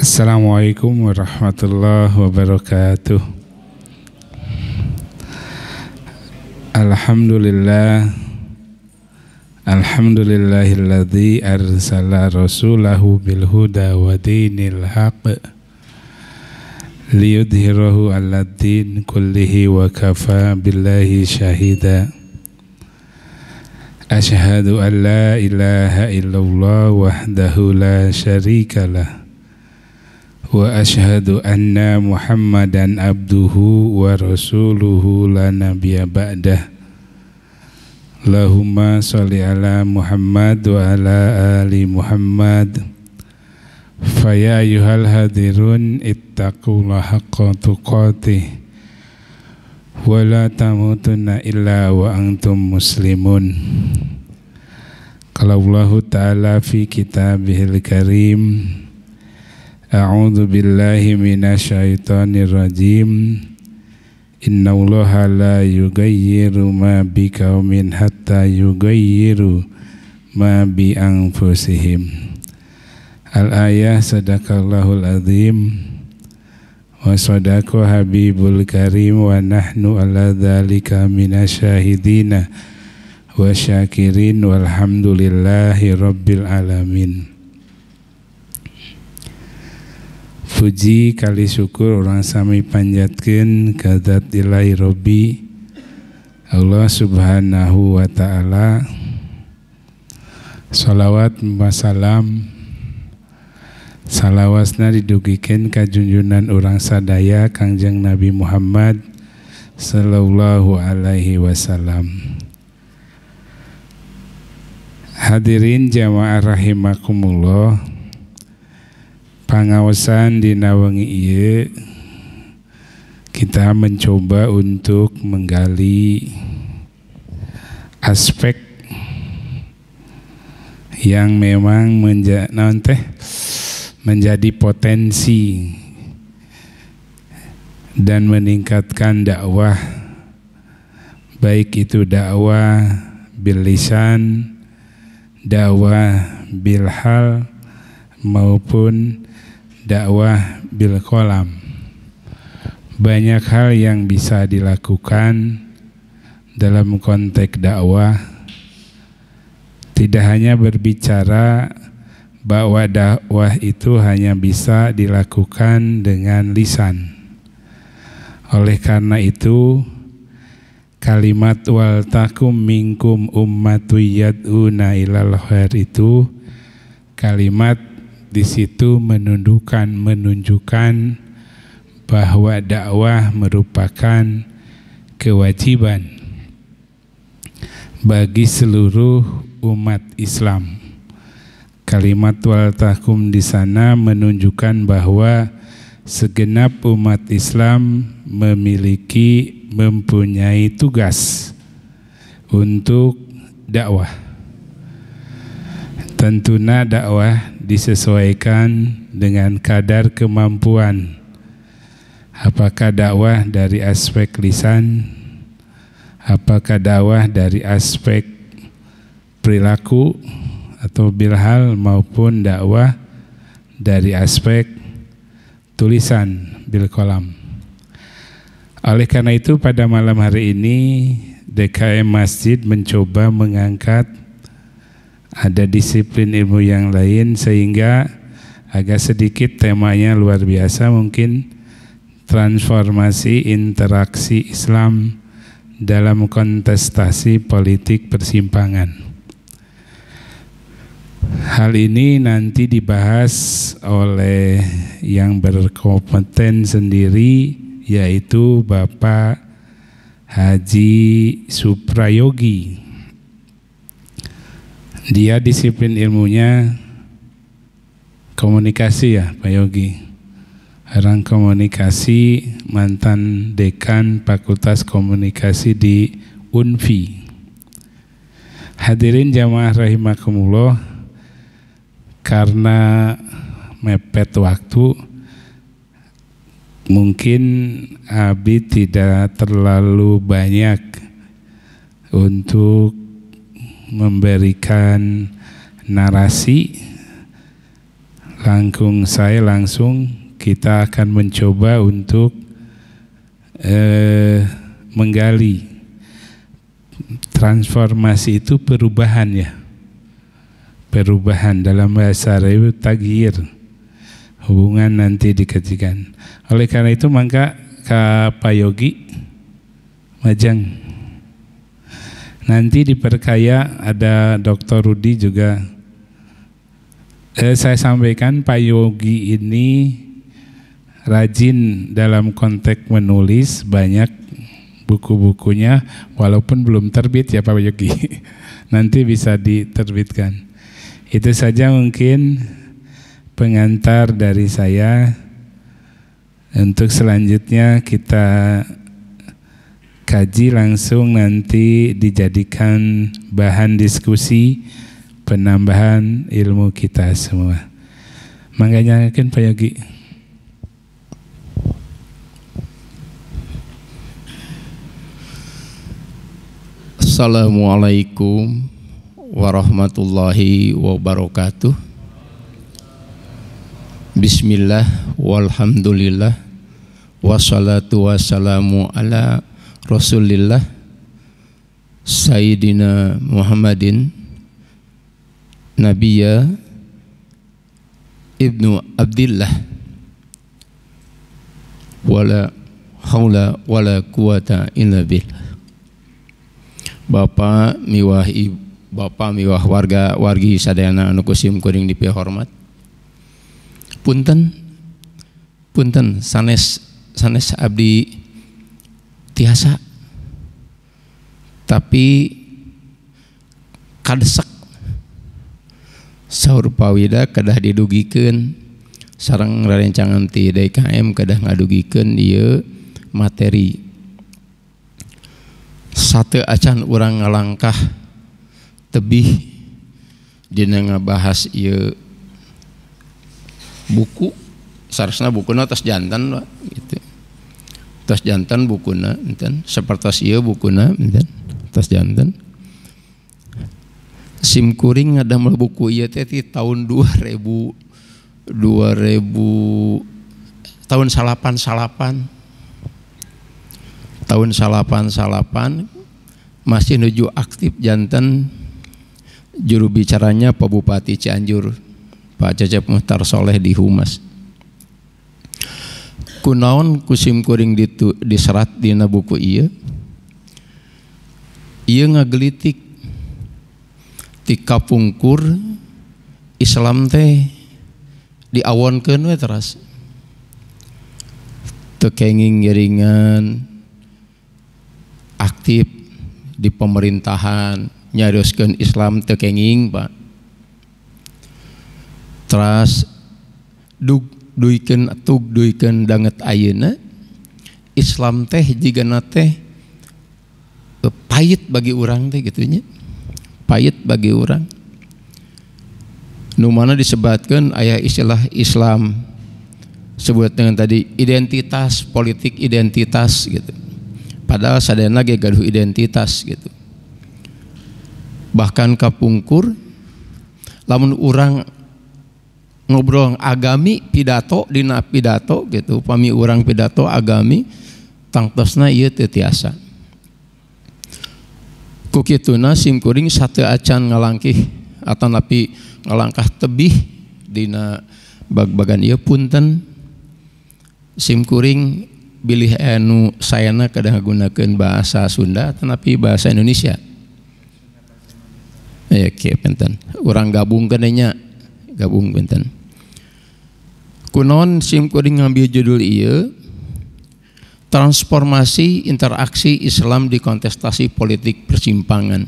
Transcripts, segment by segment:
Assalamualaikum warahmatullahi wabarakatuh. Alhamdulillahilladzi arsala rasulahu bil huda wa dinil haqq liyudhhirahu 'alad din kullihi wa kafa billahi syahida. Asyhadu an la ilaha illallah wahdahu la syarikalah wa asyhadu anna Muhammadan abduhu wa rasuluhu la nabiyya ba'dah. Allahumma sholli ala Muhammad wa ala ali Muhammad. Fa ya ayyuhal hadirun ittaqullaha haqqa tuqatih wa la tamutunna illa wa antum muslimun. Qala Allahu ta'ala fi kitabihil karim, a'udzu billahi minasyaitonir rajim. Innallaha la yughayyiru ma biqaumin hatta yughayyiru ma bi anfusihim. Al-ayah. Sadaqallahul azim wa sadaqa habibul karim wa nahnu ala dzalika minasyahidina wa syakirin walhamdulillahi rabbil alamin. Puji kali syukur orang sami panjatkeun ka zat ilahi Rabbi Allah subhanahu wa ta'ala. Salawat wassalam salawasna didugikeun ka junjunan urang sadaya Kangjeng Nabi Muhammad sallallahu alaihi wasallam. Hadirin jamaah rahimakumullah, pangaosan dina wengi ieu kita mencoba untuk menggali aspek yang memang menjadi potensi dan meningkatkan dakwah, baik itu dakwah bil lisan, dakwah bil hal, maupun dakwah bil qalam. Banyak hal yang bisa dilakukan dalam konteks dakwah. Tidak hanya berbicara bahwa dakwah itu hanya bisa dilakukan dengan lisan. Oleh karena itu, kalimat wal takum minkum ummatu yad'una ilal khair itu kalimat di situ menunjukkan bahwa dakwah merupakan kewajiban bagi seluruh umat Islam. Kalimat wal takum di sana menunjukkan bahwa segenap umat Islam mempunyai tugas untuk dakwah. Tentunya dakwah disesuaikan dengan kadar kemampuan. Apakah dakwah dari aspek lisan, apakah dakwah dari aspek perilaku atau bilhal, maupun dakwah dari aspek tulisan bil qalam. Oleh karena itu pada malam hari ini DKM Masjid mencoba mengangkat ada disiplin ilmu yang lain, sehingga agak sedikit temanya luar biasa, mungkin transformasi interaksi Islam dalam kontestasi politik persimpangan. Hal ini nanti dibahas oleh yang berkompeten sendiri, yaitu Bapak Haji Suprayogi. Dia disiplin ilmunya komunikasi, ya Pak Yogi. Orang komunikasi, mantan dekan Fakultas Komunikasi di UNFI. Hadirin jamaah rahimakumullah, karena mepet waktu, mungkin Abi tidak terlalu banyak untuk memberikan narasi langsung kita akan mencoba untuk menggali transformasi itu perubahan ya. Perubahan dalam bahasa Arab itu taghyir. Hubungan nanti dikajikan. Oleh karena itu maka Pak Yogi majang. Nanti diperkaya ada Dr. Rudi juga. Saya sampaikan Pak Yogi ini rajin dalam konteks menulis, banyak buku-bukunya walaupun belum terbit ya Pak Yogi. Nanti bisa diterbitkan. Itu saja mungkin pengantar dari saya. Untuk selanjutnya kita kaji langsung, nanti dijadikan bahan diskusi penambahan ilmu kita semua. Makanya kan Pak Yogi. Assalamualaikum warahmatullahi wabarakatuh. Bismillah walhamdulillah wassalatu wassalamu ala Rasulillah Sayyidina Muhammadin Nabiyya Ibnu Abdillah wala haula wala quwata illa billah. Bapak miwah wargi sadayana anu kusim kuring dipihormat. Punten sanes abdi tiasa. Tapi kadesek saur pawida kedah didugikeun sareng rerencangan ti DKM kedah ngadugikeun ieu materi. Satu acan urang ngalangkah tebih dina ngabahas ieu buku saresna bukuna tos jantan gitu. Tos jantan bukuna enten sapertos ieu bukuna enten tos jantan. Sim kuring ngadamel buku ieu teh ti tahun 2000 tahun salapan masih nuju aktif jantan. Juru bicaranya Pak Bupati Cianjur, Pak Cecep Muhtar Soleh di Humas. Kunaon kusim kuring diserat dina buku ieu. Ieu ngagelitik ti kapungkur Islam teh diawonkeun we teras. Teu kenging ngiringan aktif di pemerintahan nyarioskeun Islam teu kenging Pak. Teras duykeun danget ayeuna Islam teh jigana teh payit bagi urang teh kitu nya. Payit bagi urang. Nu mana disebatkeun aya istilah Islam sebut dengan tadi identitas politik identitas gitu. Padahal sadayana ge gaduh identitas gitu. Bahkan kapungkur lamun urang ngobrol agami pidato dina pidato gitu, pami urang pidato agami tangtosna ieu teu tiasa. Ku kituna sim kuring sateu acan ngalangkih atanapi ngalangkah tebih dina bag-bagan ieu punten sim kuring bilih anu sayana kadang gunakeun bahasa Sunda tetapi bahasa Indonesia. Ya kieu penten. Urang gabungkeun nya, gabung penten. Kunaon sim kuring ngambil judul ieu transformasi interaksi Islam di kontestasi politik persimpangan.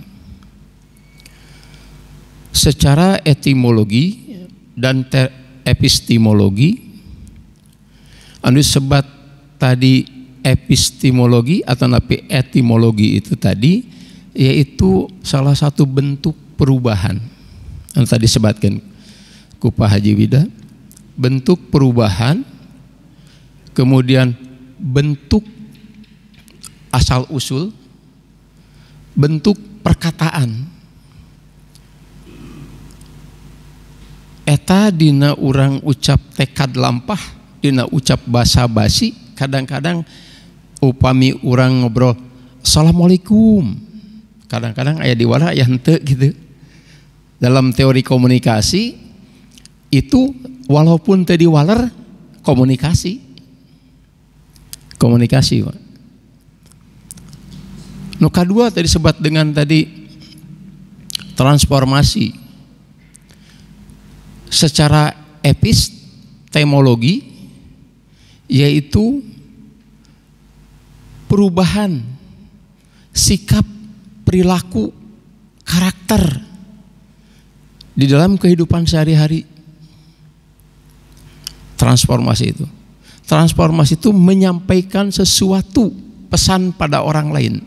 Secara etimologi dan epistemologi anu sebat tadi epistemologi atau napi etimologi itu tadi yaitu salah satu bentuk perubahan yang tadi disebutkan ku Pak Haji Wida, bentuk perubahan, kemudian bentuk asal usul, bentuk perkataan. eta dina urang ucap tekad lampah, dina ucap basa-basi, kadang-kadang upami urang ngobrol assalamualaikum, kadang-kadang aya diwala aya henteu gitu. Dalam teori komunikasi itu walaupun teu diwaler komunikasi Pak. Nu kadua tadi sebat dengan tadi transformasi secara epistemologi, yaitu perubahan sikap, perilaku, karakter di dalam kehidupan sehari-hari. Transformasi itu menyampaikan sesuatu pesan pada orang lain.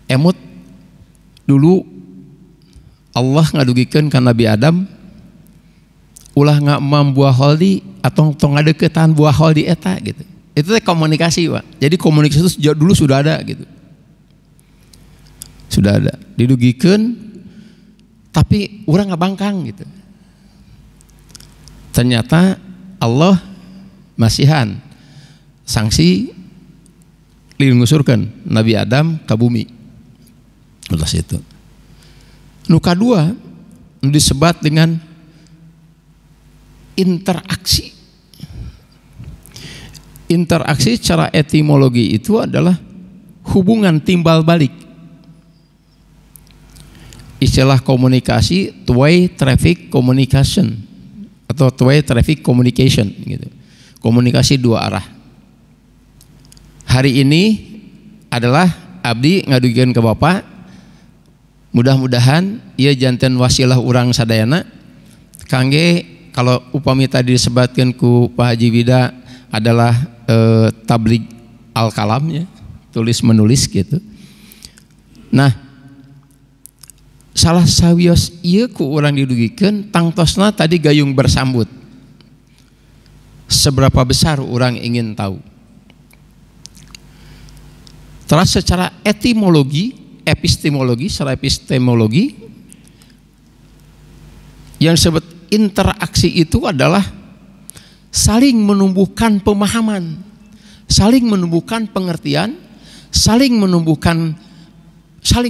Emut dulu Allah ngadugikeun ka Nabi Adam ulah ngamam buah holdi atau tong ngadeukeutan buah holdi eta gitu. Itu teh komunikasi, Pak. Jadi komunikasi itu sejak dulu sudah ada gitu. Sudah ada. Didugikeun tapi urang ngabangkang gitu. Ternyata Allah masihan sanksi ngusurkeun Nabi Adam ke bumi. Atas itu. Nu kadua disebat dengan interaksi. Interaksi secara etimologi itu adalah hubungan timbal balik. Istilah komunikasi two-way traffic communication atau two-way traffic communication gitu. Komunikasi dua arah. Hari ini adalah abdi ngadugikeun ke Bapak, mudah-mudahan ieu janten wasilah urang sadayana kangge kalau upami tadi disebatkeun ku Pak Haji Wida adalah tabligh al-kalamnya, tulis menulis gitu. Nah, salah sawios ieu ku urang didugikeun tangtosna tadi gayung bersambut. Seberapa besar orang ingin tahu. Terus secara etimologi, secara epistemologi, yang disebut interaksi itu adalah saling menumbuhkan pemahaman, saling menumbuhkan pengertian, saling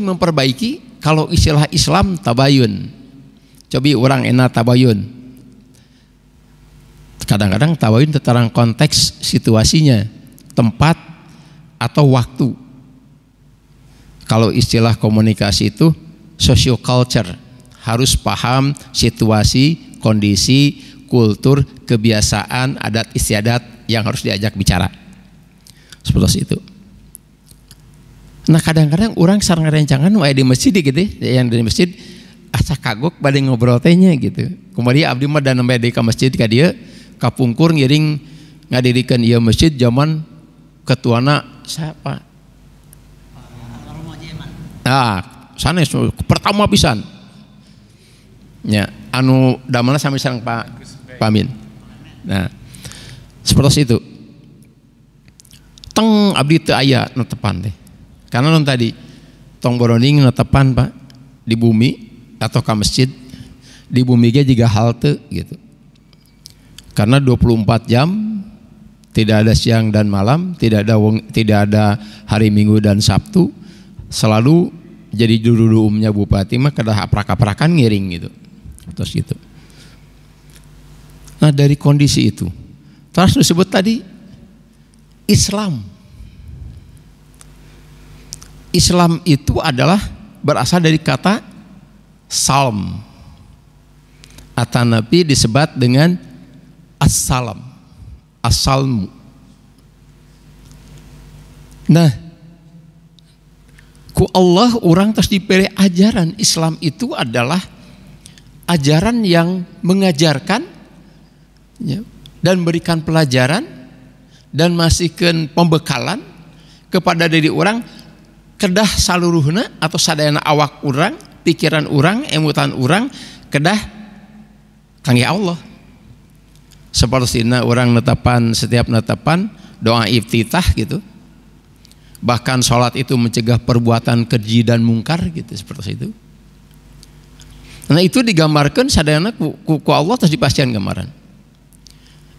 memperbaiki. Kalau istilah Islam tabayun. Cobi orang enak tabayun. Kadang-kadang tabayun tentang konteks situasinya, tempat atau waktu. Kalau istilah komunikasi itu socioculture, harus paham situasi, kondisi, kultur, kebiasaan, adat istiadat yang harus diajak bicara. Seperti itu. Nah kadang-kadang orang sareng rencangan aya di masjid gitu, yang di masjid asa kagok bade ngobrol tehnya gitu. Kumaha abdi mah dan nembe di ka masjid ka dieu kapungkur ngiring ngadirikan ieu masjid zaman ketuana siapa? Sanes pertama pisan. Ya, anu damelna sami sareng Pak Pamin. Nah, seperti itu. Teng abdi teu aya netepan teh. Karena non tadi tong boroning netepan Pak di bumi atau ke masjid di bumi ge juga halte gitu. Karena 24 jam tidak ada siang dan malam, tidak ada hari Minggu dan Sabtu, selalu jadi juru umumnya bupati mah kedah aprak-aprakan ngiring gitu. Terus gitu. Nah, dari kondisi itu terus disebut tadi Islam. Islam itu adalah berasal dari kata Salm. Atau Nabi disebat dengan As-salam, as-salmu. Nah, ku Allah orang terus dipilih ajaran Islam itu adalah ajaran yang mengajarkan ya, dan berikan pelajaran dan masihkan pembekalan kepada diri orang kedah saluruhna atau sadayana awak orang, pikiran orang, emutan orang kedah kangge Allah. Seperti orang netapan setiap netapan doa iftitah gitu. Bahkan sholat itu mencegah perbuatan keji dan mungkar gitu, seperti itu. Nah itu digambarkan sadayana ku Allah terus dipastikan gambaran.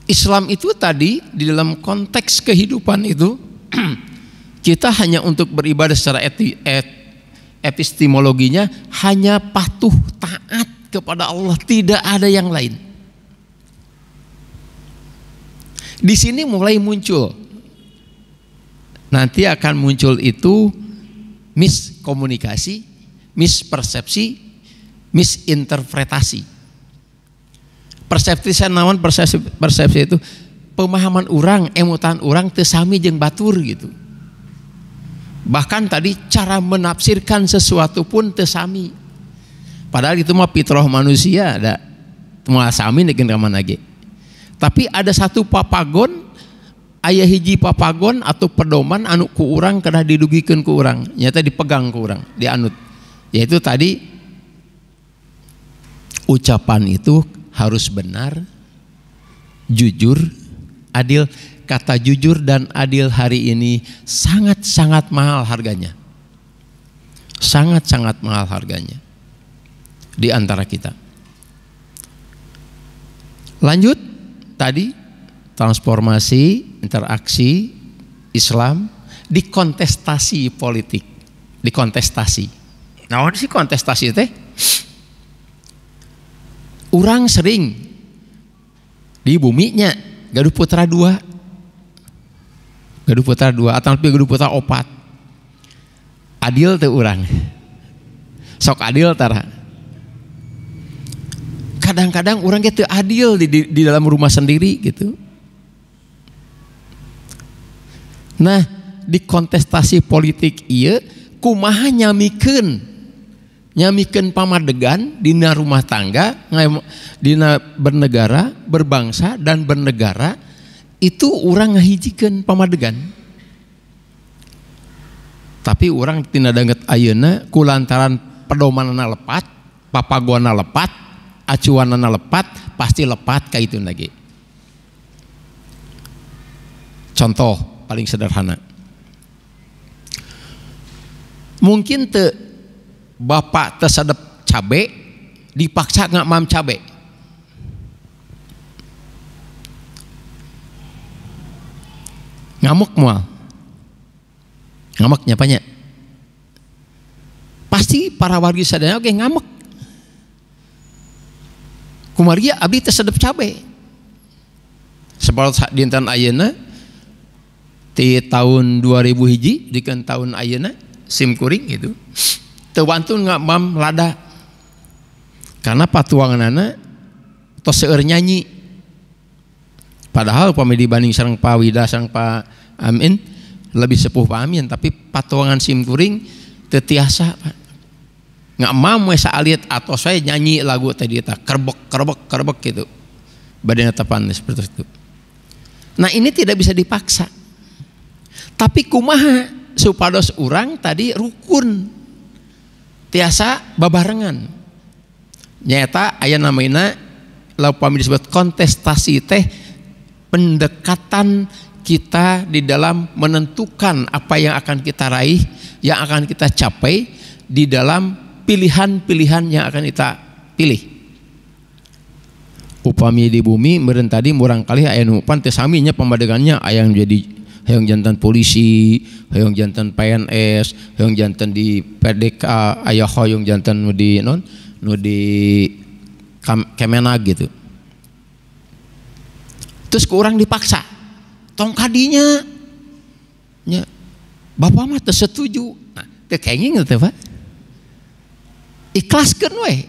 Islam itu tadi di dalam konteks kehidupan itu kita hanya untuk beribadah secara epistemologinya hanya patuh taat kepada Allah, tidak ada yang lain. Di sini mulai muncul, nanti akan muncul itu miskomunikasi, mispersepsi, misinterpretasi. Persepsi naon persepsi itu pemahaman orang, emutan orang teu sami jeung batur gitu. Bahkan tadi cara menafsirkan sesuatu pun teu sami. Padahal itu mah fitrah manusia ada moal sami dengan kamana ge. Tapi ada satu papagon, aya hiji papagon atau pedoman anu ku urang kedah didugikeun ku urang, nyata dipegang ku urang, dianut. Yaitu tadi ucapan itu harus benar, jujur, adil. Kata jujur dan adil hari ini sangat-sangat mahal harganya. Sangat-sangat mahal harganya di antara kita. Lanjut tadi transformasi, interaksi Islam di kontestasi politik, di kontestasi. Nah, sih kontestasi teh? Orang sering di buminya Gaduh Putra 2, Gaduh Putra 2 atau Gaduh Putra 4. Adil teh urang. Sok adil tara. Kadang-kadang orang gitu adil di dalam rumah sendiri gitu. Nah, di kontestasi politik ieu kumaha nyamikeun pamadegan dina rumah tangga, dina bernegara, berbangsa dan bernegara itu orang ngahijikeun pamadegan. Tapi orang tina danget ayeuna kulantaran pedomanana lepat, papagoana lepat, acuanana lepat, pasti lepat ka itu lagi. Contoh paling sederhana. Mungkin bapak tersadap cabe dipaksa nggak mam cabe. Ngamuk mual. Ngamuk nyapanya. Pasti para wargi sadaya oke ngamuk. Kumaria abdi tersadap cabe. Sebab dinten ayeuna di tahun 2000 hiji dikeun tahun ayeuna sim kuring gitu. Teu wantun nggak mam lada. Karena patuanganana tos seueur nyanyi. Padahal upami dibanding sareng Pak Wida sareng Pak Amin lebih sepuh Pak Amin, tapi patuangan sim kuring teu tiasa Pak. Nggak mam we saaliet atau saya nyanyi lagu tadi eta kerbek gitu. Badana tepan seperti itu. Nah, ini tidak bisa dipaksa. Tapi kumaha supados urang tadi rukun. Tiasa babarengan. Nyata aya namina laupami disebut kontestasi teh pendekatan kita di dalam menentukan apa yang akan kita raih, yang akan kita capai di dalam pilihan-pilihan yang akan kita pilih. Upami di bumi meureun tadi murang kali aya nu pan teu sami nya pamadegannya aya yang jadi hayang jantan polisi, hayang jantan PNS, hayang jantan di PDK, aya hoyong jantan nu di Kemenag gitu. Terus ke orang dipaksa, tong kadinya, nya bapak mah teu setuju, nah, teu kenging teh Pak, ikhlaskeun we,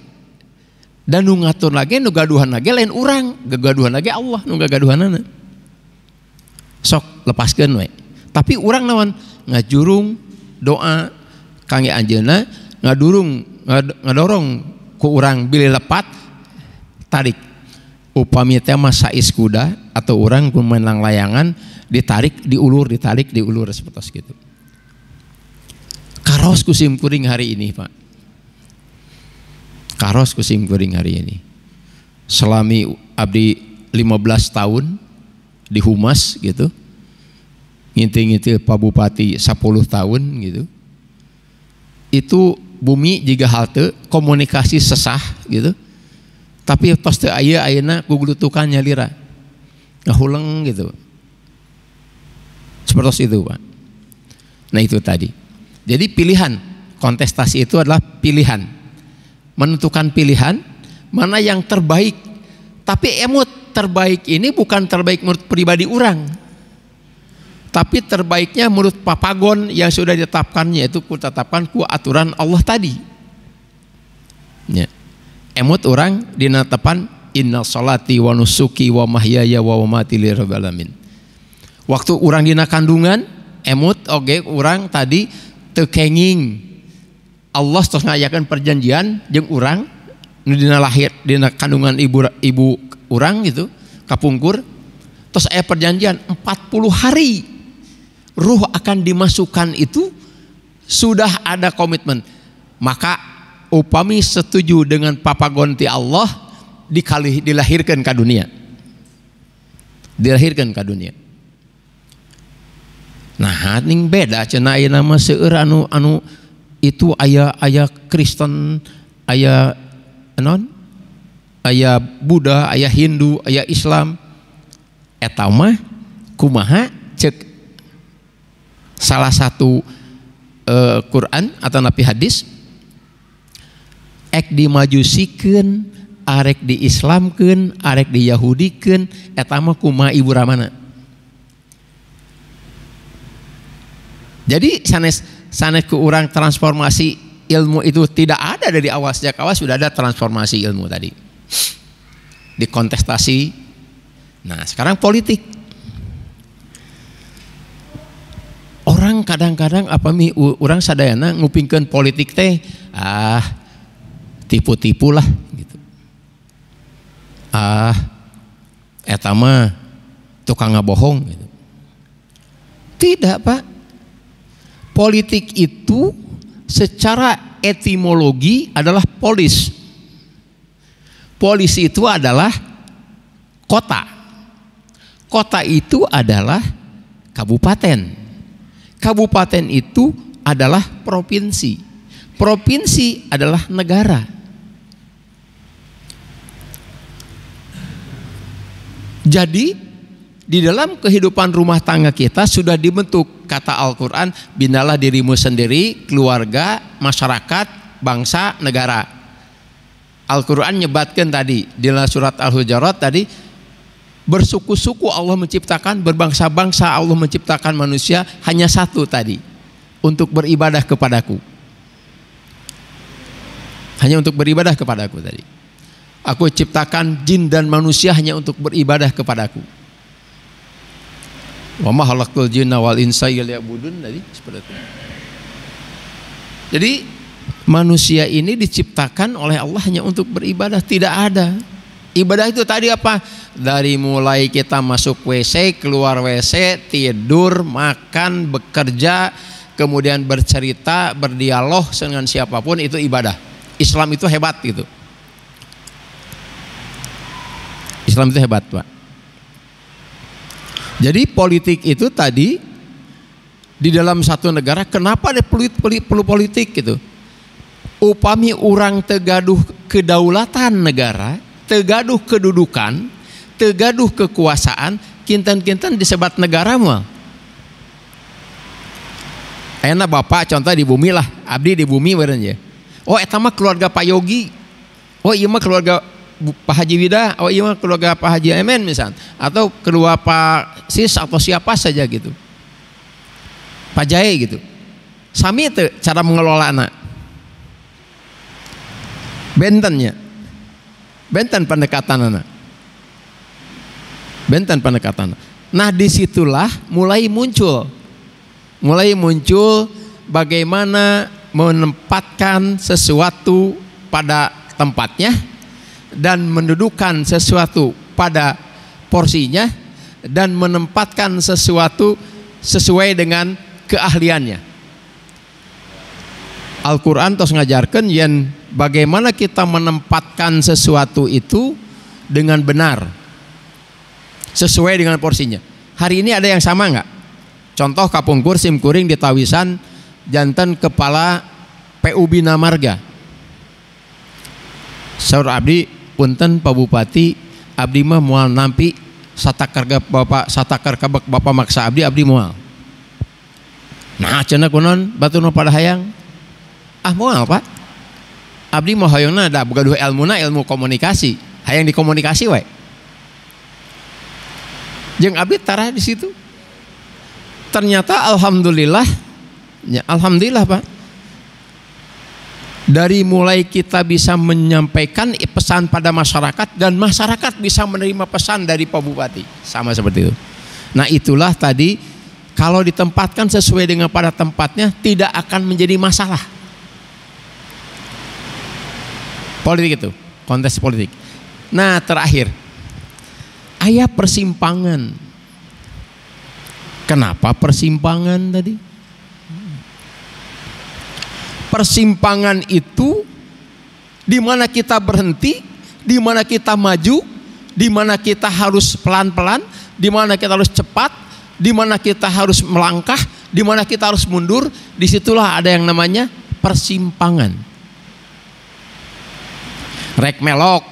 dan nu ngatur lagi, nu gaduhan lagi lain urang, gaduhan lagi Allah, nu gagaduhanana, sok lepaskeun we. Tapi urang naon ngajurung doa kangge anjeunna, ngadorong ku urang bilih lepat, tarik. Upami teh mah sais kuda atau orang pemain layangan ditarik diulur seperti gitu. Karos kusim kuring hari ini Pak. Karos kusim kuring hari ini. Selami abdi 15 tahun di Humas gitu. Nginti-nginti Pak Bupati 10 tahun gitu. Itu bumi jika halte komunikasi sesah gitu. Tapi tos teu aya ayeuna guglutukan nyalira. Ngahuleng gitu. Seperti itu, Pak. Nah, itu tadi. Jadi pilihan, kontestasi itu adalah pilihan. Menentukan pilihan mana yang terbaik. Tapi emut terbaik ini bukan terbaik menurut pribadi orang. Tapi terbaiknya menurut papagon yang sudah ditetapkannya, itu ditetapkan ku aturan Allah tadi. Ya. Emut orang dinatapan inna salati wa nusuki wa mahyaya wa mamati lirabbil alamin. Waktu orang dina kandungan, emut oge orang tadi teu kenging. Allah tos ngayakeun perjanjian jeung urang nu dina lahir dina kandungan ibu urang gitu, kapungkur. Tos aya perjanjian 40 hari. Ruh akan dimasukkan itu sudah ada komitmen. Maka upami setuju dengan papagon ti Allah dilahirkan ke dunia. Dilahirkan ke dunia. Nah, ning beda cenah ayeuna mah seueur anu itu aya Kristen, aya non? Aya Buddha, aya Hindu, aya Islam. Eta mah kumaha cek salah satu Quran atau napi hadis, ek dimajusikeun, arek diislamkeun, arek diyahudikeun, eta mah kumaha ibu ramana. Jadi sanes ku urang transformasi ilmu itu tidak ada dari awal, sejak awal sudah ada transformasi ilmu tadi. Di kontestasi. Nah, sekarang politik. Orang kadang-kadang orang sadayana ngupingkeun politik teh tipu-tipu lah gitu. Eta mah tukang ngabohong gitu. Tidak, Pak. Politik itu secara etimologi adalah polis. Polis itu adalah kota. Kota itu adalah kabupaten. Kabupaten itu adalah provinsi. Provinsi adalah negara. Jadi di dalam kehidupan rumah tangga kita sudah dibentuk kata Al-Quran, binalah dirimu sendiri, keluarga, masyarakat, bangsa, negara. Al-Quran nyebatkan tadi di dalam surat Al-Hujurat tadi, bersuku-suku Allah menciptakan, berbangsa-bangsa Allah menciptakan manusia, hanya satu tadi, untuk beribadah kepadaku. Hanya untuk beribadah kepadaku tadi. Aku ciptakan jin dan manusia hanya untuk beribadah kepadaku. Wa ma khalaqtul jinna wal insa illa liya'budun tadi, seperti itu. Jadi manusia ini diciptakan oleh Allah hanya untuk beribadah, tidak ada. Ibadah itu tadi apa? Dari mulai kita masuk WC, keluar WC, tidur, makan, bekerja, kemudian bercerita, berdialog dengan siapapun, itu ibadah. Islam itu hebat gitu. Islam itu hebat, Pak. Jadi politik itu tadi di dalam satu negara, kenapa ada perlu politik gitu? Upami orang tegaduh kedaulatan negara, tegaduh kedudukan, tegaduh kekuasaan, kinten-kinten disebat negara mah. Ayeuna bapak contoh di bumi lah, abdi di bumi beureun ya. Oh eta mah keluarga Pak Yogi. Oh iya mah keluarga Pak Haji Wida. Oh iya mah keluarga Pak Haji Emen misal, atau keluarga Pak Sis atau siapa saja gitu. Pak Jae gitu. Sami teu cara mengelolana. Bentennya. Benten pendekatan. Benten pendekatan. Nah disitulah mulai muncul bagaimana menempatkan sesuatu pada tempatnya dan mendudukkan sesuatu pada porsinya dan menempatkan sesuatu sesuai dengan keahliannya. Al-Quran tos ngajarkan yen bagaimana kita menempatkan sesuatu itu dengan benar sesuai dengan porsinya. Hari ini ada yang sama nggak? Contoh kapungkur simkuring di Tawisan, jantan kepala PU Bina Marga. Saur abdi punten Pak Bupati, abdi mah moal nampi satakar bapak maksa abdi moal. Nah cenah kunon batuna pada hayang. Ah moal Pak. Abdi mau hayangna da boga duwe ilmu komunikasi. Hayang dikomunikasi we. Jeung abdi tara di situ. Ternyata alhamdulillah, ya alhamdulillah Pak. Dari mulai kita bisa menyampaikan pesan pada masyarakat dan masyarakat bisa menerima pesan dari Pak Bupati, sama seperti itu. Nah itulah tadi, kalau ditempatkan sesuai dengan pada tempatnya tidak akan menjadi masalah. Politik itu, konteks politik. Nah terakhir, aya persimpangan. Kenapa persimpangan tadi? Persimpangan itu di mana kita berhenti, di mana kita maju, di mana kita harus pelan-pelan, di mana kita harus cepat, di mana kita harus melangkah, di mana kita harus mundur. Disitulah ada yang namanya persimpangan. Rek melok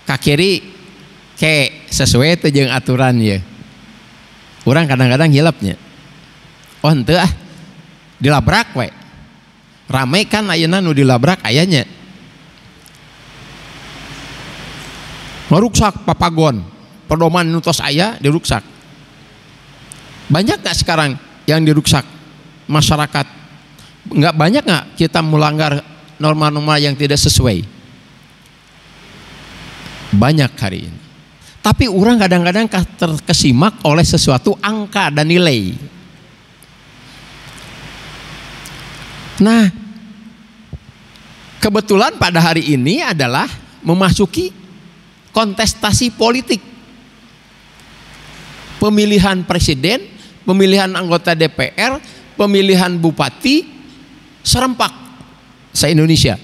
ka kiri ke sesuai teh jeung aturan ya. Urang kadang-kadang hilapnya. Oh henteu ah. Dilabrak we. Rame kan ayeuna nu dilabrak ayanya. Meruksak papagon, pedoman nu tos aya diruksak. Banyak nggak sekarang yang diruksak masyarakat? Nggak banyak nggak kita melanggar norma-norma yang tidak sesuai? Banyak hari ini. Tapi orang kadang-kadang terkesimak oleh sesuatu angka dan nilai. Nah, kebetulan pada hari ini adalah memasuki kontestasi politik. Pemilihan presiden, pemilihan anggota DPR, pemilihan bupati serempak se-Indonesia.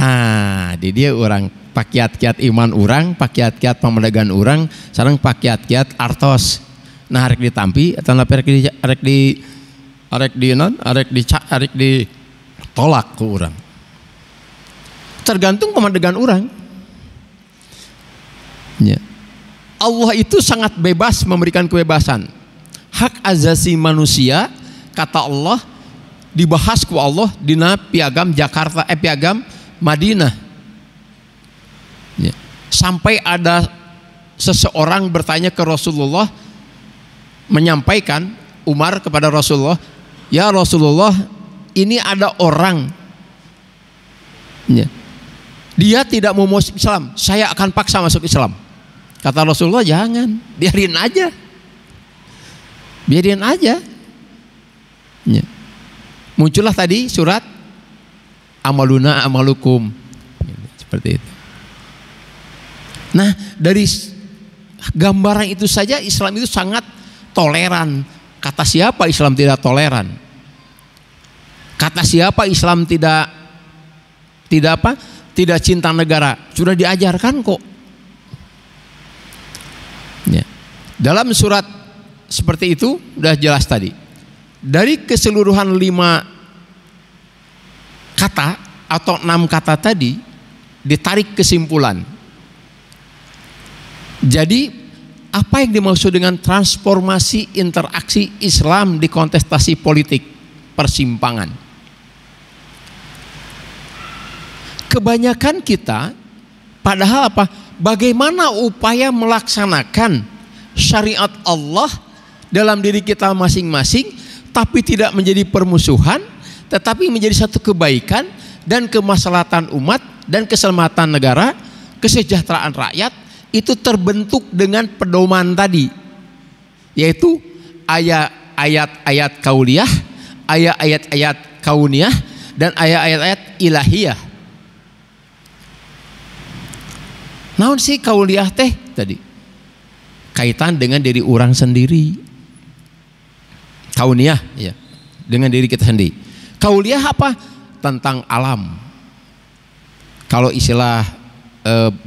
Nah, di dia orang pakiat-kiat iman orang, pakiat-kiat pamadegan orang, sareng pakiat-kiat artos. Nah, arek ditampi atau arek ditolak ke orang. Tergantung pamadegan orang. Ya. Allah itu sangat bebas memberikan kebebasan. Hak asasi manusia kata Allah dibahas ku Allah dina piagam Jakarta piagam Madinah. Ya. Sampai ada seseorang bertanya ke Rasulullah, menyampaikan Umar kepada Rasulullah, ya Rasulullah, ini ada orang, ya, dia tidak mau masuk Islam, saya akan paksa masuk Islam. Kata Rasulullah, jangan, biarin aja, biarin aja. Ya. Muncullah tadi surat amaluna amalukum, seperti itu. Nah, dari gambaran itu saja Islam itu sangat toleran. Kata siapa Islam tidak toleran? Kata siapa Islam tidak apa? Tidak cinta negara? Sudah diajarkan kok. Ya. Dalam surat seperti itu sudah jelas tadi. Dari keseluruhan 5 kata atau 6 kata tadi ditarik kesimpulan. Jadi apa yang dimaksud dengan transformasi interaksi Islam di kontestasi politik persimpangan? Kebanyakan kita padahal apa? Bagaimana upaya melaksanakan syariat Allah dalam diri kita masing-masing tapi tidak menjadi permusuhan, tetapi menjadi satu kebaikan dan kemaslahatan umat dan keselamatan negara, kesejahteraan rakyat. Itu terbentuk dengan pedoman tadi, yaitu ayat-ayat kauliyah, ayat-ayat kauniyah, dan ayat-ayat ilahiyah. Naon sih kauliyah teh tadi? Kaitan dengan diri orang sendiri. Kauniyah, ya, dengan diri kita sendiri. Kauliyah apa? Tentang alam. Kalau istilah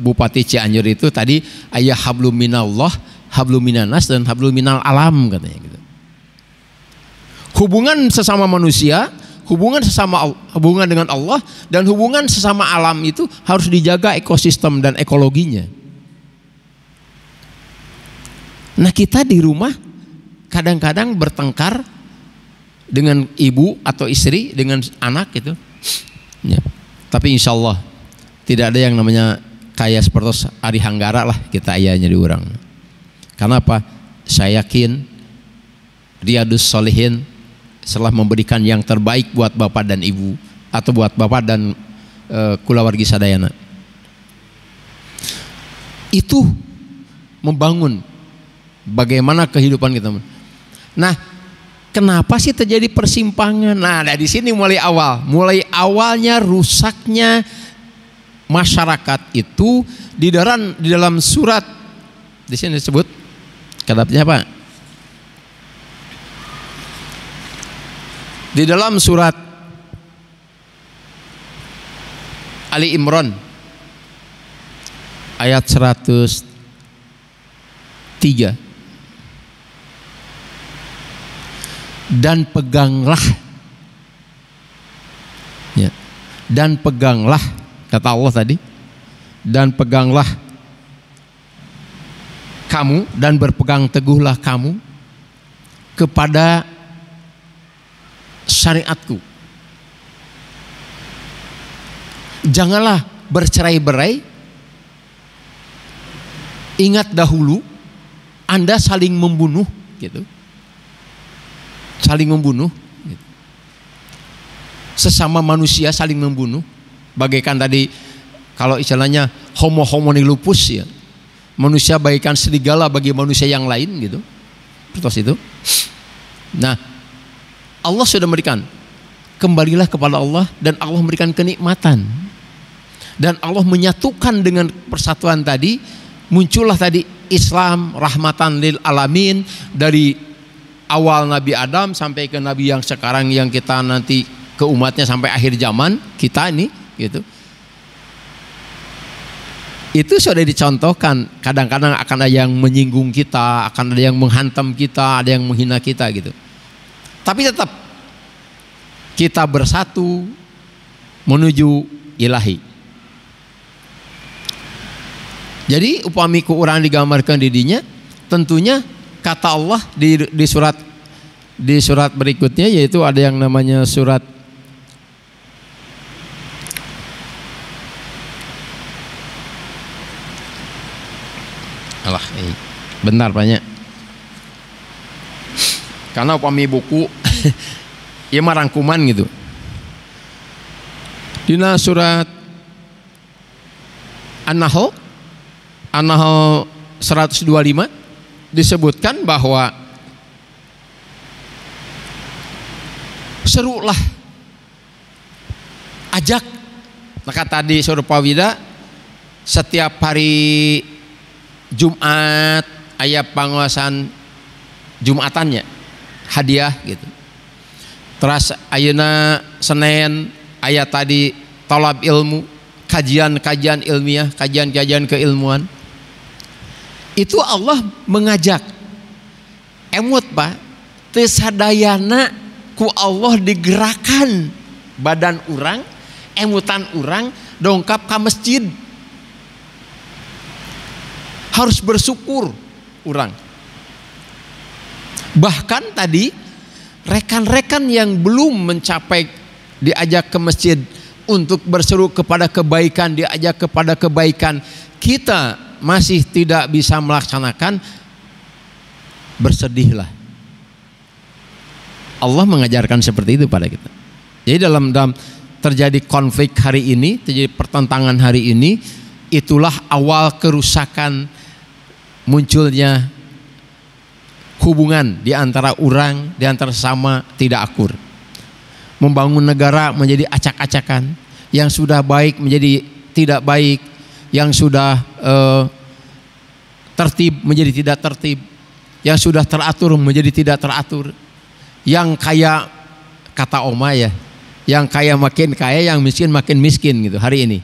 Bupati Cianjur itu tadi ayah hablum minallah, hablum minanas, dan hablum minal alam katanya gitu. Hubungan sesama manusia, hubungan dengan Allah dan hubungan sesama alam itu harus dijaga ekosistem dan ekologinya. Nah, kita di rumah kadang-kadang bertengkar dengan ibu atau istri, dengan anak gitu. Ya. Tapi insya Allah tidak ada yang namanya kayak seperti Ari Hanggara lah kita ayahnya di orang. Karena apa? Saya yakin Riyadus Shalihin setelah memberikan yang terbaik buat bapak dan ibu atau buat bapak dan kulawargi sadayana. Itu membangun bagaimana kehidupan kita. Nah, kenapa sih terjadi persimpangan? Nah, dari sini mulai awalnya rusaknya masyarakat itu di dalam surat di sini disebut katakannya apa? Di dalam surat Ali Imran ayat 103, dan peganglah, ya, dan peganglah, kata Allah tadi, dan peganglah kamu dan berpegang teguhlah kamu kepada syariatku. Janganlah bercerai-berai. Ingat dahulu Anda saling membunuh gitu. Saling membunuh gitu. Sesama manusia saling membunuh. Bagaikan tadi kalau istilahnya homo homini lupus ya. Manusia bagaikan serigala bagi manusia yang lain gitu. Terus itu. Nah, Allah sudah memberikan, kembalilah kepada Allah dan Allah memberikan kenikmatan dan Allah menyatukan dengan persatuan tadi. Muncullah tadi Islam rahmatan lil alamin, dari awal Nabi Adam sampai ke Nabi yang sekarang yang kita nanti ke umatnya sampai akhir zaman kita ini gitu. Itu sudah dicontohkan. Kadang-kadang akan ada yang menyinggung kita, akan ada yang menghantam kita, ada yang menghina kita gitu. Tapi tetap kita bersatu menuju ilahi. Jadi upami ku urang digambarkan didinya, tentunya kata Allah di surat berikutnya, yaitu ada yang namanya surat bentar banyak. Karena upami buku ya marangkuman gitu. Dina surat An-Nahl 125 disebutkan bahwa serulah, ajak. Maka tadi suruh Pawida setiap hari Jumat ayat penguasaan Jumatannya hadiah gitu. Terus ayeuna Senin ayat tadi tolab ilmu, kajian ilmiah, kajian keilmuan. Itu Allah mengajak. Emut Pak, teu sadayana ku Allah digerakkan badan urang, emutan urang dongkap ka masjid. Harus bersyukur urang. Bahkan tadi rekan-rekan yang belum mencapai diajak ke masjid untuk berseru kepada kebaikan, diajak kepada kebaikan, kita masih tidak bisa melaksanakan, bersedihlah. Allah mengajarkan seperti itu pada kita. Jadi dalam terjadi konflik hari ini, terjadi pertentangan hari ini, itulah awal kerusakan munculnya hubungan di antara orang, di antara sesama tidak akur. Membangun negara menjadi acak-acakan, yang sudah baik menjadi tidak baik, yang sudah tertib menjadi tidak tertib, yang sudah teratur menjadi tidak teratur, yang kaya, kata Oma ya, yang kaya makin kaya, yang miskin makin miskin gitu hari ini.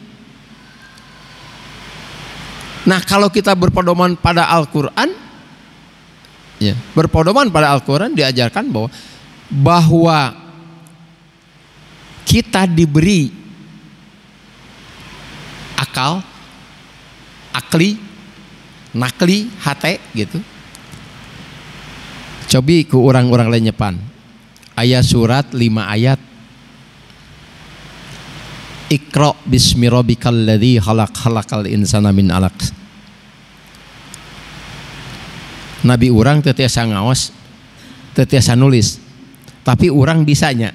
Nah, kalau kita berpedoman pada Al-Quran, ya, berpedoman pada Al-Quran diajarkan bahwa kita diberi akal, akli, nakli, hate gitu. Cobi ku orang-orang lain nyepan. Ayat surat 5 ayat. Iqra bismi rabbikal ladzi khalaq khalaqal insana min 'alaq. Nabi urang teu tiasa ngaos, teu tiasa nulis. Tapi urang bisanya.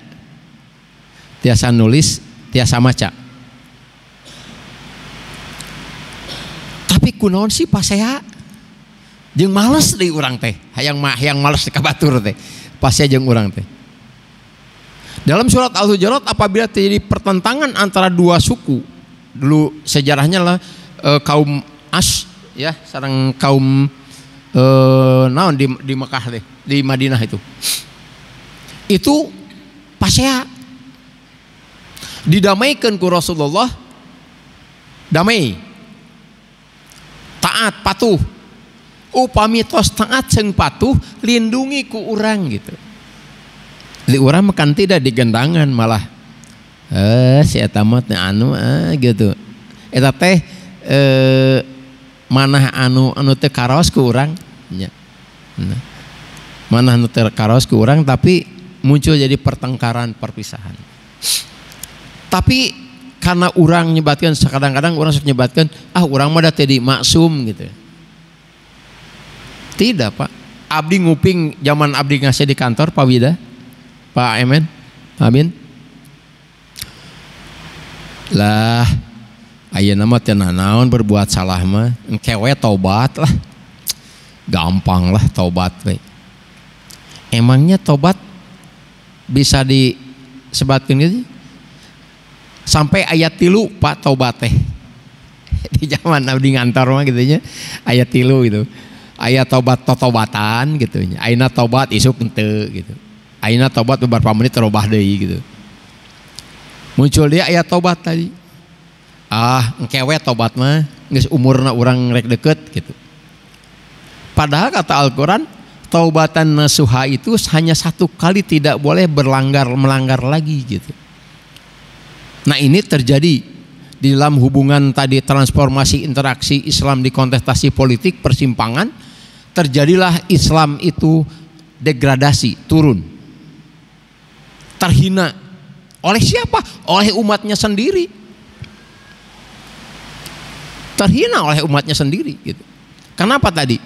Tiasa nulis, tiasa maca. Tapi kunaon sih pasea? Jeung males deui urang teh. Hayang males kabatur teh. Pasea jeung urang teh. Dalam surat Al-Hujurat apabila terjadi pertentangan antara dua suku, dulu sejarahnya lah kaum As ya sareng kaum naon di Mekah deh, di Madinah itu pasea didamaikan ku Rasulullah, damai, taat, patuh. Upami tos taat jeung patuh, lindungi ku urang gitu. Li urang makan tidak digendangan malah si eta mah anu gitu. Eta teh manah anu teu karaos ku urang nya. Manah anu teu karaos ku urang tapi muncul jadi pertengkaran, perpisahan. Tapi karena urang nyebatkeun kadang-kadang urang sok nyebatkeun urang mah da teu maksum gitu. Tidak, Pak. Abdi nguping zaman abdi ngasih di kantor Pak Wida. Pak Emen, amin. Lah, ayeuna mah teu naon berbuat salah mah, engke we tobat lah. Gampang lah tobat we. Emangnya tobat bisa disebatkeun gitu? Sampai ayat 3 Pak tobat teh. Di zaman abdi ngantor mah gitu nya, ayat 3 gitu. Ayat tobat totobatan gitu nya. Ayeuna tobat isuk henteu gitu. Ayeuna tobat beberapa menit terubah deui gitu. Muncul dia ayat tobat tadi. Engke we tobat mah geus umurna urang rek deket gitu. Padahal kata Al-Qur'an, taubatan nasuha itu hanya 1 kali, tidak boleh melanggar lagi gitu. Nah, ini terjadi di dalam hubungan tadi transformasi interaksi Islam di kontestasi politik persimpangan, terjadilah Islam itu degradasi, turun. Terhina oleh siapa? Oleh umatnya sendiri. Terhina oleh umatnya sendiri gitu. Kenapa tadi?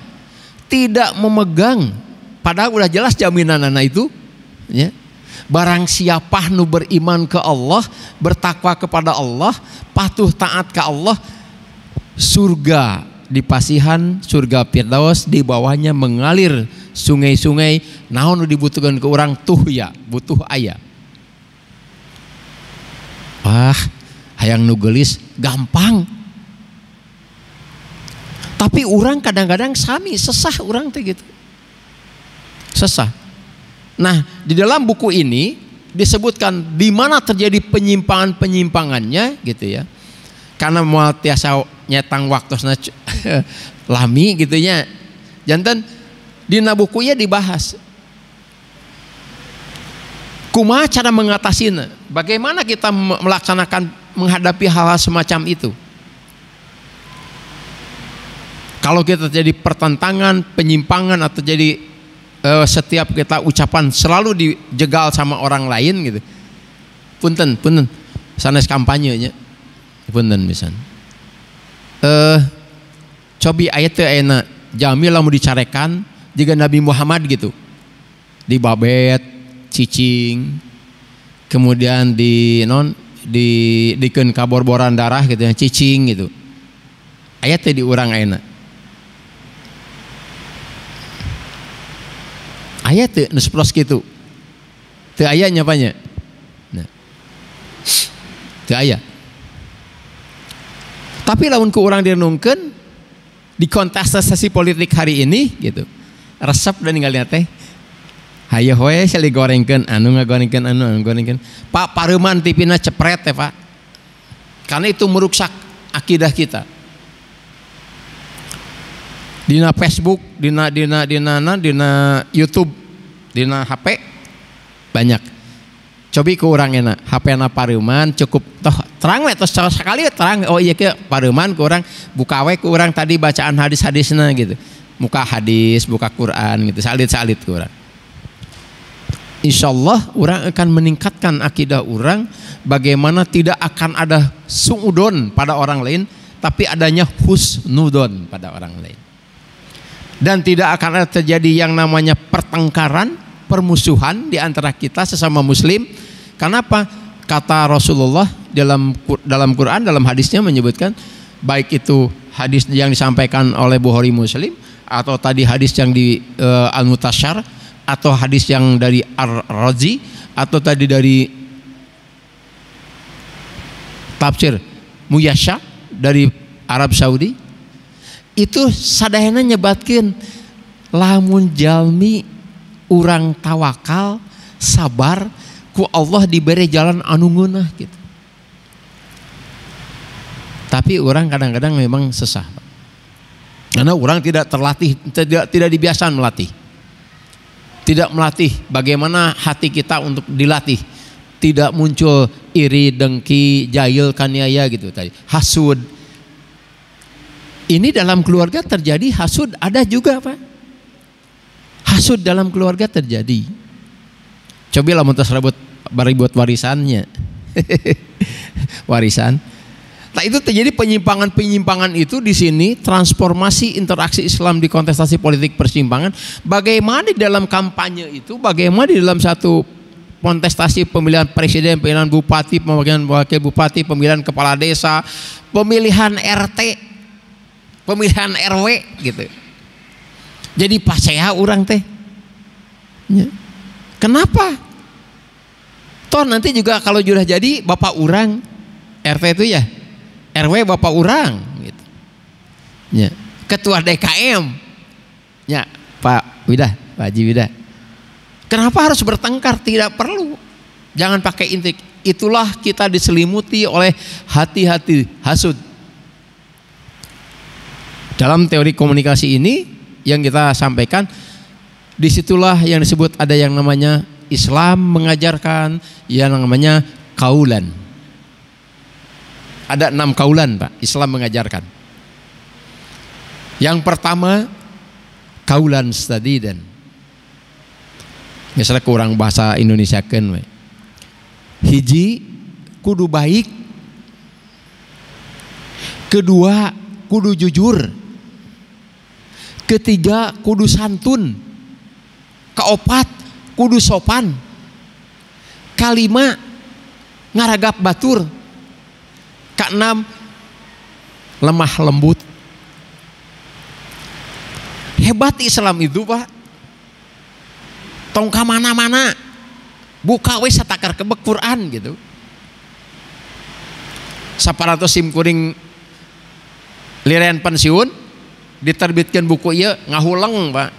Tidak memegang, padahal udah jelas jaminanana itu ya. Barang siapa nu beriman ke Allah, bertakwa kepada Allah, patuh taat ke Allah, surga di pasihan, surga Firdaus, di bawahnya mengalir sungai-sungai. Naon nu dibutuhkan ke orang tuh ya, butuh aya. Hayang nu geulis gampang. Tapi orang kadang-kadang sami sesah orang teh gitu. Sesah. Nah, di dalam buku ini disebutkan di mana terjadi penyimpangan-penyimpangannya gitu ya. Karena moal tiasa nyetang waktosna lami gitu nya. Janten dina bukunya dibahas. Kumaha cara mengatasinya? Bagaimana kita melaksanakan menghadapi hal-hal semacam itu? Kalau kita terjadi pertentangan, penyimpangan atau jadi setiap kita ucapan selalu dijegal sama orang lain gitu. Punten, sanes kampanye nya. Punten misan. Cobi ayat teu ayeuna jami lamun dicarekan juga Nabi Muhammad gitu. Dibabet, cicing, kemudian dikeun kaborboran darah gitu yang cicing gitu. Ayat teh diurang ayeuna. Ayat teu nu sepros kitu. Teu aya nyapanya. Nah. Teu aya. Tapi lamun ku urang direnungkeun di kontestasi politik hari ini gitu. Resep dan ninggalnya teh. Haye we sali gorengkeun anu ngagorengkeun anu gorengkeun. Pak pareuman tipina cepret teh, Pak. Karena itu merusak akidah kita. Dina Facebook, dina YouTube, dina HP banyak. Cobi ku urang enak HP-na pareuman cukup toh terang we tos sekali terang oh iya ke pareuman ku urang buka we ku urang tadi bacaan hadis-hadisna gitu. Muka hadis, buka Quran gitu, salit-salit ku urang. Insyaallah urang akan meningkatkan akidah urang bagaimana tidak akan ada suudon pada orang lain tapi adanya husnudon pada orang lain. Dan tidak akan ada terjadi yang namanya pertengkaran, permusuhan di antara kita sesama muslim. Kenapa? Kata Rasulullah dalam Quran, dalam hadisnya menyebutkan baik itu hadis yang disampaikan oleh Bukhari Muslim atau tadi hadis yang di Al-Mutasyar atau hadis yang dari Ar-Razi atau tadi dari tafsir Muyasya dari Arab Saudi, itu sadayana nyebatkeun lamun jalmi urang tawakal sabar ku Allah diberi jalan anu ngeunah gitu. Tapi orang kadang-kadang memang sesah karena orang tidak terlatih, tidak dibiasakan melatih, tidak melatih bagaimana hati kita untuk dilatih, tidak muncul iri, dengki, jahil, kaniaya gitu tadi, hasud. Ini dalam keluarga terjadi, hasud ada juga Pak. Hasud dalam keluarga terjadi. Cobalah muntas rebut baribut warisannya. Warisan. Nah itu terjadi penyimpangan-penyimpangan itu di sini, transformasi interaksi Islam di kontestasi politik persimpangan. Bagaimana di dalam kampanye itu, bagaimana di dalam satu kontestasi pemilihan presiden, pemilihan bupati, pemilihan wakil bupati, pemilihan kepala desa, pemilihan RT, pemilihan RW gitu. Jadi pasea orang teh. Ya. Kenapa? Toh nanti juga kalau sudah jadi bapak orang RT itu ya, RW bapak orang gitu. Ya. Ketua DKM. Ya, Pak Widah, Pak Haji Widah. Kenapa harus bertengkar? Tidak perlu. Jangan pakai intik. Itulah kita diselimuti oleh hati-hati hasud. Dalam teori komunikasi ini yang kita sampaikan, disitulah yang disebut ada yang namanya Islam mengajarkan yang namanya kaulan. Ada 6 kaulan Pak, Islam mengajarkan. Yang pertama kaulan sadidan. Misalnya kurang bahasa Indonesia kan, hiji kudu baik, kedua kudu jujur, ketiga kudu santun, keopat kudu sopan, kalima ngaragap batur, keenam lemah lembut. Hebat Islam itu Pak. Tong ka mana-mana buka we satakar kebek Quran gitu. Saparatos sim kuring lirean pensiun diterbitkan buku ieu ngahulang Pak.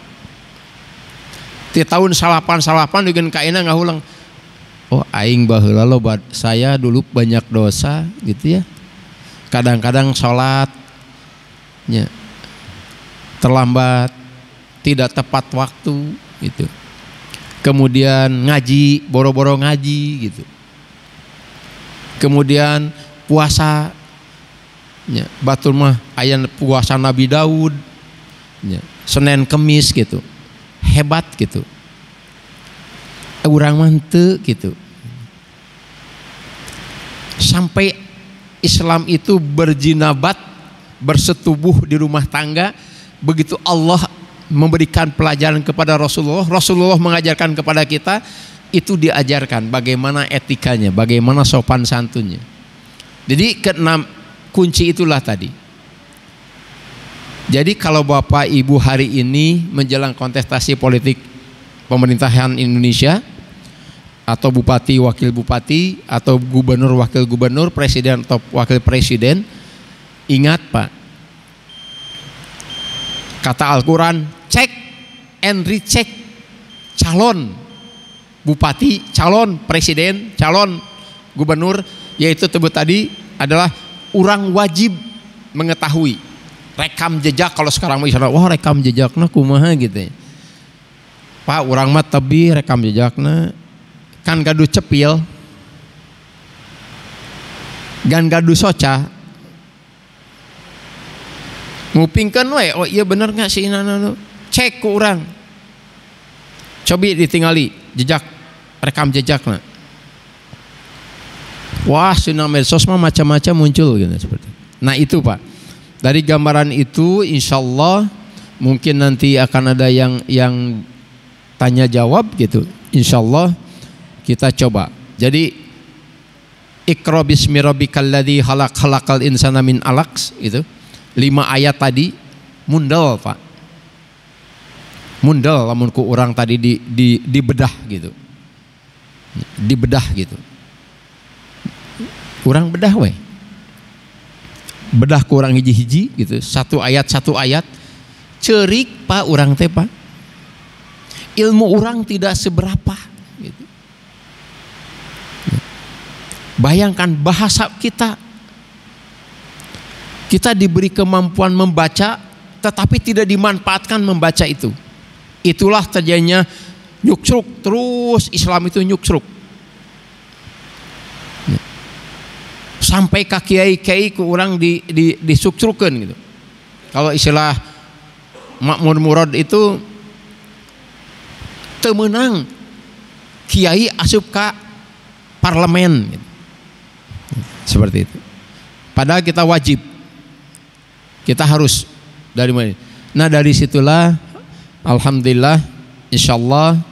Ti tahun salapan bikin kaina ngahulang. Oh aing baheula lo saya dulu banyak dosa gitu ya. Kadang-kadang sholat ya, terlambat, tidak tepat waktu gitu. Kemudian ngaji, boro-boro ngaji gitu. Kemudian puasa, ya, batul mah aya puasa Nabi Daud, ya, Senin Kemis gitu, hebat gitu. Urang mah teu gitu. Sampai Islam itu berjinabat, bersetubuh di rumah tangga, begitu Allah memberikan pelajaran kepada Rasulullah mengajarkan kepada kita, itu diajarkan bagaimana etikanya, bagaimana sopan santunnya. Jadi keenam kunci itulah tadi. Jadi kalau Bapak Ibu hari ini menjelang kontestasi politik pemerintahan Indonesia, atau bupati, wakil bupati, atau gubernur, wakil gubernur, presiden atau wakil presiden, ingat Pak, kata Al-Quran, cek and recheck calon bupati, calon presiden, calon gubernur, yaitu tersebut tadi adalah orang wajib mengetahui rekam jejak. Kalau sekarang misalnya, wah rekam jejakna kumaha gitu ya. Pak, orang mah tebi rekam jejakna. kan gaduh cepil, gan gaduh soca, ngupingkan we, oh iya bener nggak sih nana, cek ku orang, coba ditinggali jejak, rekam jejaknya. Wah, sinar medsos mah macam-macam muncul gitu seperti. Nah itu Pak, dari gambaran itu insya Allah mungkin nanti akan ada yang tanya jawab gitu. Insya Allah kita coba. Jadi Iqra bismi rabbikal ladzi khalaqal insana min alaq itu 5 ayat tadi mundal Pak. Mundal lamun ku urang tadi dibedah gitu. Dibedah gitu. Kurang bedah we. Bedah kurang hiji-hiji gitu. Satu ayat cerik Pak urang teh Pak. Ilmu orang tidak seberapa gitu. Bayangkan bahasa kita diberi kemampuan membaca tetapi tidak dimanfaatkan membaca itu. Itulah terjadinya nyuksruk, terus Islam itu nyuksruk sampai ke kiai-kiai ku orang disuksrukeun gitu. Kalau istilah makmur murad itu teu meunang kiai asup ka parlemen gitu. Seperti itu. Padahal kita wajib, kita harus dari mana? Nah dari situlah alhamdulillah insyaallah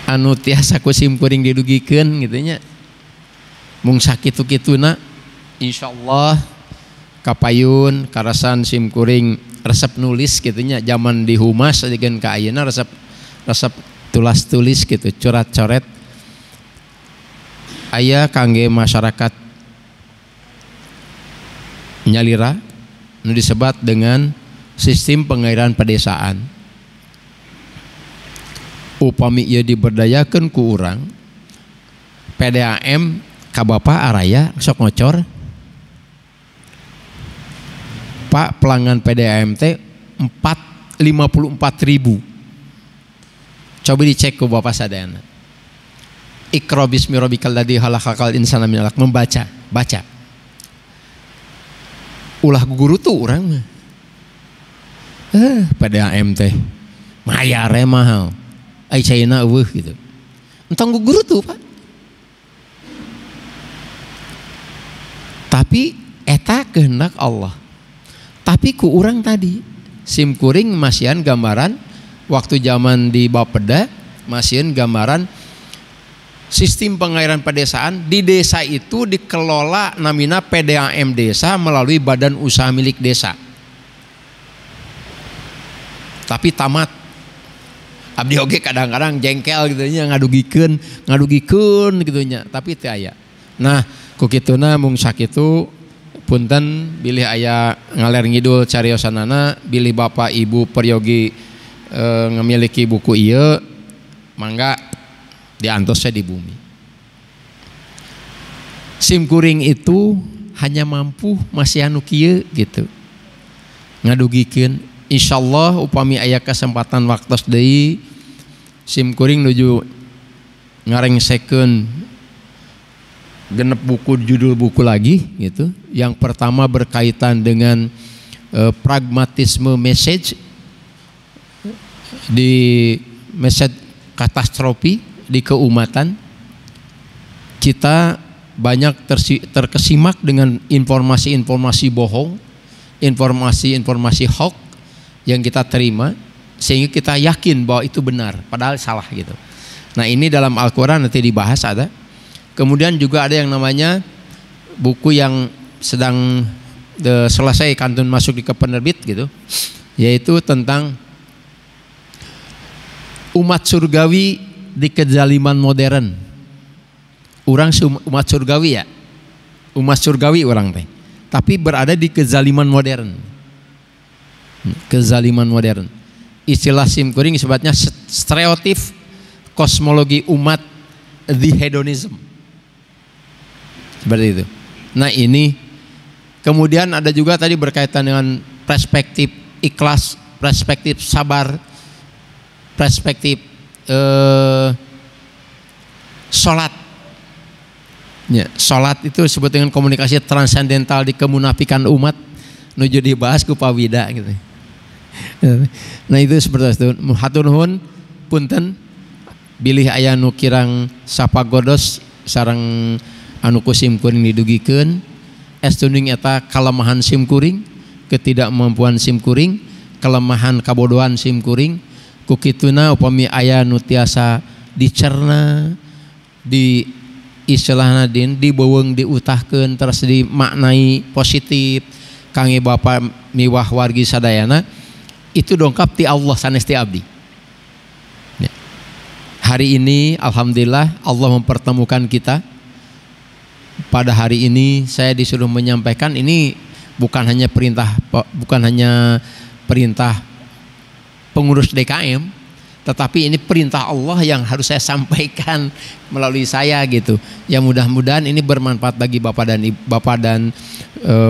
anu tiasa ku simkuring didugikeun gitu nya. Mung sakitu-kituna insyaallah kapayun karasan simkuring resep nulis gitu nya. Zaman di humas jeung ka ayeuna resep tulis gitu, coret-coret aya kangge masyarakat nyalira nu disebat dengan sistem pengairan pedesaan. Upami ieu diberdayakeun ku urang PDAM ka Bapak araya sok ngocor Pak pelanggan PDAM teh 54.000. Coba dicek ku Bapak sadayana. Iqra bismi rabbikal ladzi khalaqal insana min 'alaq, baca. Ulah guru tuh urang mah. PDAM teh mayare mahal. Ai caina eueuh gitu. Entong guru tuh Pak. Tapi eta kehendak Allah. Tapi ku urang tadi simkuring masihan gambaran waktu zaman di Bapeda masihan gambaran sistem pengairan pedesaan di desa itu dikelola namina PDAM desa melalui badan usaha milik desa. Tapi tamat. Abdi oge kadang-kadang jengkel gitu nya ngadugikeun gitu nya, tapi teu aya. Nah, ku kituna mung sakitu punten bilih aya ngaler ngidul cariosanana, bilih Bapak Ibu peryogi ngemiliki buku ieu mangga diantosnya di bumi. Simkuring itu hanya mampu masih anu kieu gitu. Ngadugikeun insyaallah upami aya kesempatan waktos deui simkuring nuju ngarengsekeun genep buku judul buku lagi gitu. Yang pertama berkaitan dengan pragmatisme message di message katastrofi di keumatan. Kita banyak terkesimak dengan informasi-informasi bohong, informasi-informasi hoax yang kita terima sehingga kita yakin bahwa itu benar padahal salah gitu. Nah ini dalam Al-Quran nanti dibahas ada. Kemudian juga ada yang namanya buku yang sedang selesai kantun masuk di ke penerbit gitu, yaitu tentang umat surgawi di kezaliman modern. Orang umat surgawi ya, umat surgawi orang teh, tapi berada di kezaliman modern. Kezaliman modern. Istilah simkuring sebabnya stereotip kosmologi umat, the hedonism. Seperti itu. Nah ini kemudian ada juga tadi berkaitan dengan perspektif ikhlas, perspektif sabar, perspektif sholat. Ya, sholat itu disebut dengan komunikasi transendental di kemunafikan umat, nuju dibahas ku Pak Wida gitu. Nah itu seperti itu. Hatur nuhun punten bilih aya nu kirang sapagodos sareng anu ku simkuring didugikeun estuning eta kalemahan simkuring, ketidakmampuan simkuring, kelemahan kabodohan simkuring. Ku kituna upami aya nu tiasa dicerna, di istilahna dibeweung diutahkeun terus dimaknai positif kangge Bapa miwah wargi sadayana, itu dongkap ti Allah sanes ti abdi. Hari ini alhamdulillah Allah mempertemukan kita. Pada hari ini saya disuruh menyampaikan, ini bukan hanya perintah pengurus DKM, tetapi ini perintah Allah yang harus saya sampaikan melalui saya gitu. Ya mudah-mudahan ini bermanfaat bagi Bapak dan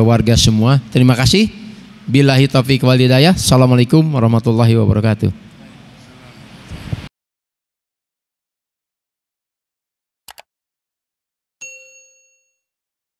warga semua. Terima kasih. Billahi taufiq wal hidayah. Assalamualaikum warahmatullahi wabarakatuh.